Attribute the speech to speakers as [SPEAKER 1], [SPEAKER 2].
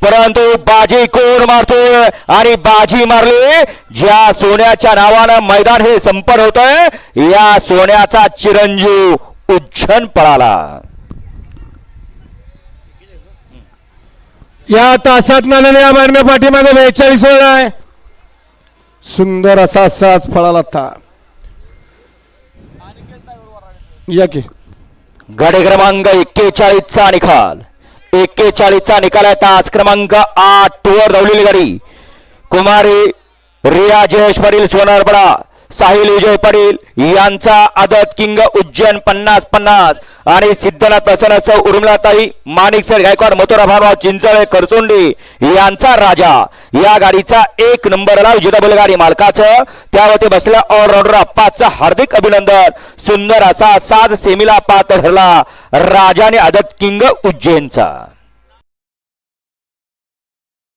[SPEAKER 1] परंतु बाजी कोण मारतोय आणि बाजी मारली ज्या सोन्याच्या नावानं मैदान हे संपन्न होतंय या सोन्याचा चिरंजीव उज्जैन पळाला।
[SPEAKER 2] या तासात नाण्या मारण्या पाठीमागे 42 वेळ आहे। सुंदर असा साज फळाला था या की
[SPEAKER 1] गाडी क्रमांक 41 चा निकाल 41 चा निकाल आहे। तास क्रमांक 8 वर धावलेली गाडी कुमारी रिया जयेश पाटील सोनारपडा साहिल विजय पाटील यांचा आदत किंग उज्जैन 50-50 आणि सिद्धनाथ प्रसन्न उर्मिलाताई माणिक सर गायकवाड मथुरा भानवा चिंचळे करसोंडी यांचा राजा या गाडीचा 1 नंबरला विजेता बैलगाडी मालकाचं त्यावरती बसलेला ऑलराऊंडर अप्पाचं हार्दिक अभिनंदन। सुंदर असा साज सेमीला पात्र ठरला राजाने आदत किंग उज्जैनचा।